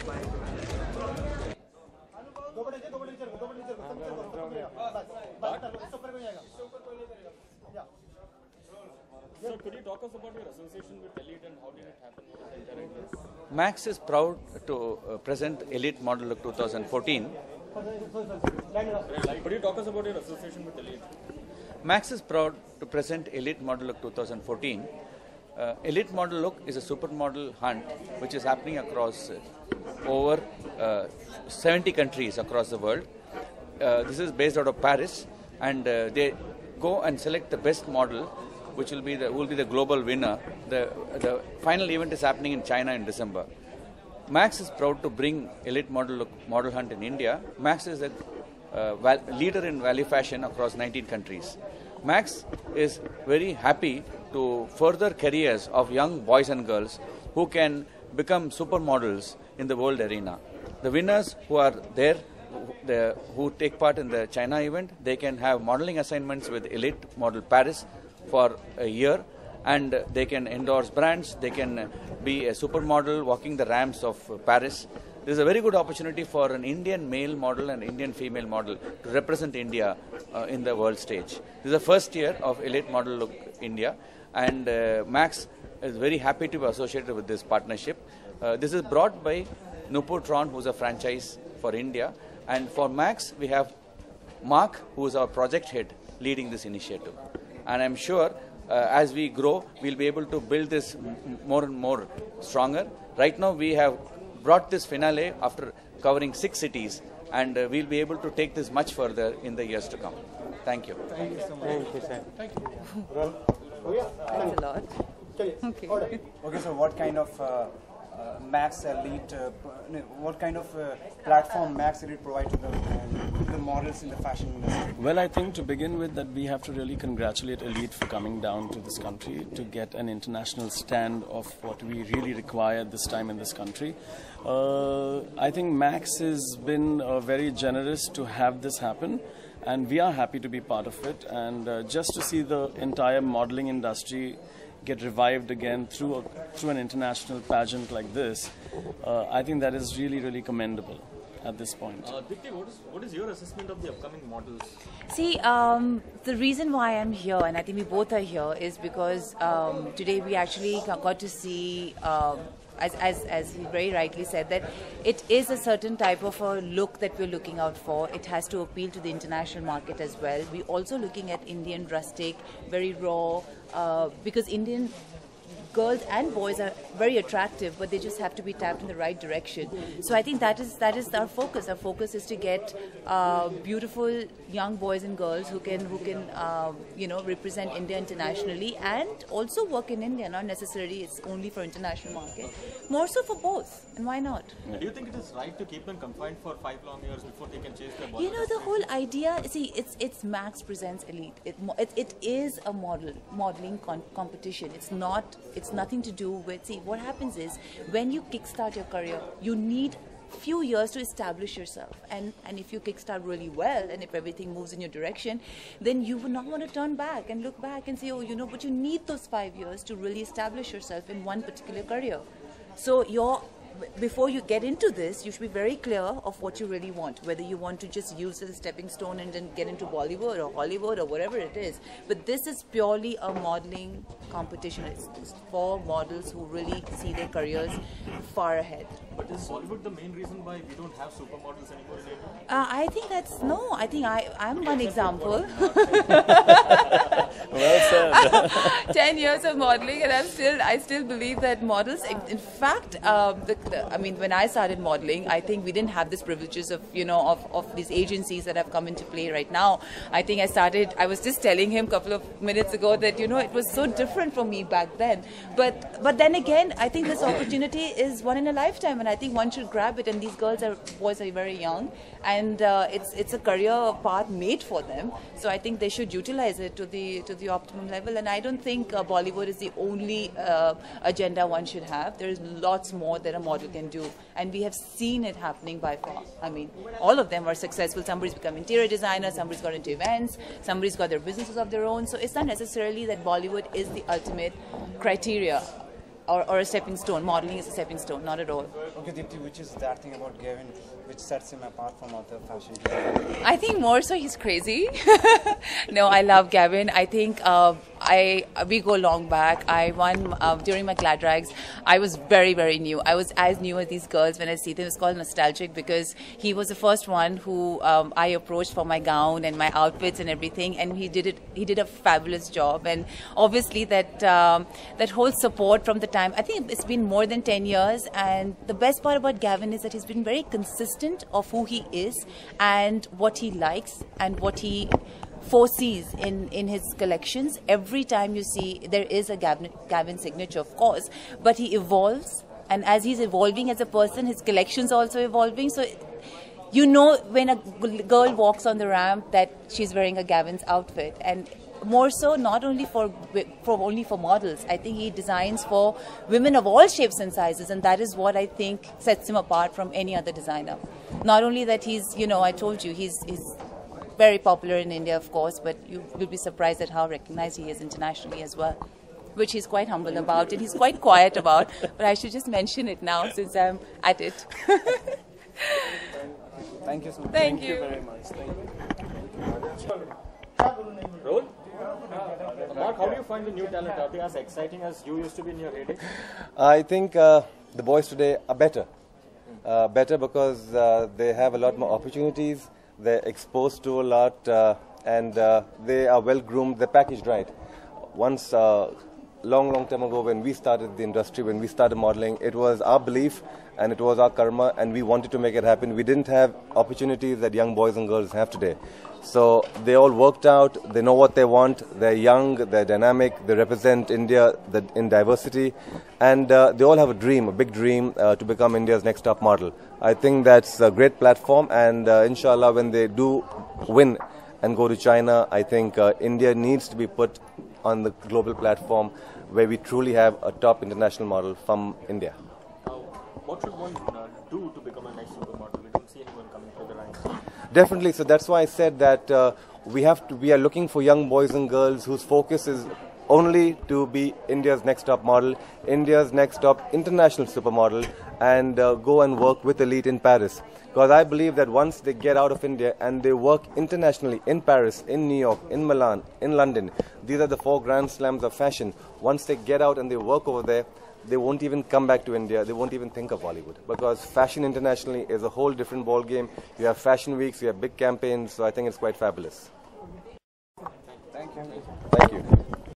So could you talk us about your association with Elite and how did it happen? Max is proud to present Elite Model Look 2014. Could you talk us about your association with Elite? Max is proud to present Elite Model Look 2014. Elite Model Look is a supermodel hunt which is happening across over 70 countries across the world. This is based out of Paris, and they go and select the best model, which will be the global winner. The final event is happening in China in December. Max is proud to bring Elite Model Look model hunt in India. Max is a leader in value fashion across 19 countries. Max is very happy to further careers of young boys and girls who can become supermodels in the world arena. The winners who are there, who take part in the China event, they can have modeling assignments with Elite Model Paris for a year, and they can endorse brands, they can be a supermodel walking the ramps of Paris. This is a very good opportunity for an Indian male model and Indian female model to represent India in the world stage. This is the first year of Elite Model Look India, and Max is very happy to be associated with this partnership. This is brought by Nupur who is a franchise for India, and for Max we have Mark, who is our project head, leading this initiative. And I'm sure as we grow, we'll be able to build this more and more stronger. Right now we have brought this finale after covering 6 cities, and we'll be able to take this much further in the years to come. Thank you. Thank you so much. Thank you, sir. Thank you. Thanks a lot. Okay. Okay, so what kind of Max Elite, what kind of platform Max Elite provide to the models in the fashion industry? Well, I think to begin with that we have to really congratulate Elite for coming down to this country to get an international stand of what we really require this time in this country. I think Max has been very generous to have this happen, and we are happy to be part of it, and just to see the entire modeling industry get revived again through an international pageant like this, I think that is really, really commendable at this point. Dipti, what is your assessment of the upcoming models? See, the reason why I'm here, and I think we both are here, is because today we actually got to see, as he very rightly said, that it is a certain type of a look that we're looking out for. It has to appeal to the international market as well. We're also looking at Indian rustic, very raw, because Indian girls and boys are very attractive, but they just have to be tapped in the right direction. So I think that is our focus. Our focus is to get beautiful young boys and girls who can represent India internationally and also work in India. Not necessarily it's only for international market, more so for both. And why not? Yeah. Do you think it is right to keep them confined for 5 long years before they can chase their body? You know, the whole idea, see, it's Max presents Elite. It is a modeling competition. It's nothing to do with, see, what happens is when you kickstart your career, you need few years to establish yourself, and if you kickstart really well and if everything moves in your direction, then you would not want to turn back and look back and say, oh, you know, but you need those 5 years to really establish yourself in one particular career. So before you get into this, you should be very clear of what you really want, whether you want to just use it as a stepping stone and then get into Bollywood or Hollywood or whatever it is. But this is purely a modeling competition. It's for models who really see their careers far ahead. But is Bollywood the main reason why we don't have supermodels anymore in India? I think I think I'm one example. Well said. 10 years of modeling, and I still believe that models, in fact, I mean, when I started modeling, I think we didn't have these privileges of these agencies that have come into play right now. I think I was just telling him a couple of minutes ago that, it was so different for me back then. But then again, I think this opportunity is one in a lifetime, and I think one should grab it. And these boys are very young, and it's a career path made for them. So I think they should utilize it to the optimum level. And I don't think Bollywood is the only agenda one should have. There is lots more that a model can do, and we have seen it happening by far. I mean, all of them are successful. Somebody's become interior designer, somebody's got into events, somebody's got their businesses of their own. So it's not necessarily that Bollywood is the ultimate criteria or a stepping stone. Modeling is a stepping stone, not at all. Okay, Deepti, which is that thing about Gavin which sets him apart from other fashion designers? I think more so he's crazy. No, I love Gavin. I think we go long back. I won during my glad rags. I was very, very new. I was as new as these girls when I see them. It's called nostalgic because he was the first one who I approached for my gown and my outfits and everything, and he did it. He did a fabulous job, and obviously that whole support from the time. I think it's been more than 10 years, and the best part about Gavin is that he's been very consistent of who he is and what he likes and what he foresees in his collections. Every time you see, there is a Gavin signature, of course, but he evolves, and as he's evolving as a person, his collection's also evolving. So you know when a girl walks on the ramp that she's wearing a Gavin's outfit, and more so not only for models. I think he designs for women of all shapes and sizes, and that is what I think sets him apart from any other designer. Not only that he's, you know, I told you, he's very popular in India, of course, but you will be surprised at how recognized he is internationally as well, which he's quite humble about and he's quite quiet about, but I should just mention it now since I'm at it. Thank you so much. Thank you very much. Thank you. Roll? Mark, how do you find the new talent? Are they as exciting as you used to be in your heyday? I think the boys today are better. Better because they have a lot more opportunities, they're exposed to a lot, and they are well groomed, they're packaged right. Once, long time ago when we started the industry, when we started modeling, it was our belief and it was our karma, and we wanted to make it happen. We didn't have opportunities that young boys and girls have today. So they all worked out, they know what they want, they're young, they're dynamic, they represent India in diversity, and they all have a dream, a big dream to become India's next top model. I think that's a great platform, and inshallah when they do win and go to China, I think India needs to be put on the global platform where we truly have a top international model from India. What should one do to become a next supermodel? We don't see anyone coming through the ranks. Definitely. So that's why I said that we are looking for young boys and girls whose focus is only to be India's next top model, India's next top international supermodel, and go and work with elite in Paris. Because I believe that once they get out of India and they work internationally in Paris, in New York, in Milan, in London, these are the 4 grand slams of fashion. Once they get out and they work over there, they won't even come back to India, they won't even think of Bollywood. Because fashion internationally is a whole different ball game. You have fashion weeks, you have big campaigns, so I think it's quite fabulous. Thank you. Thank you.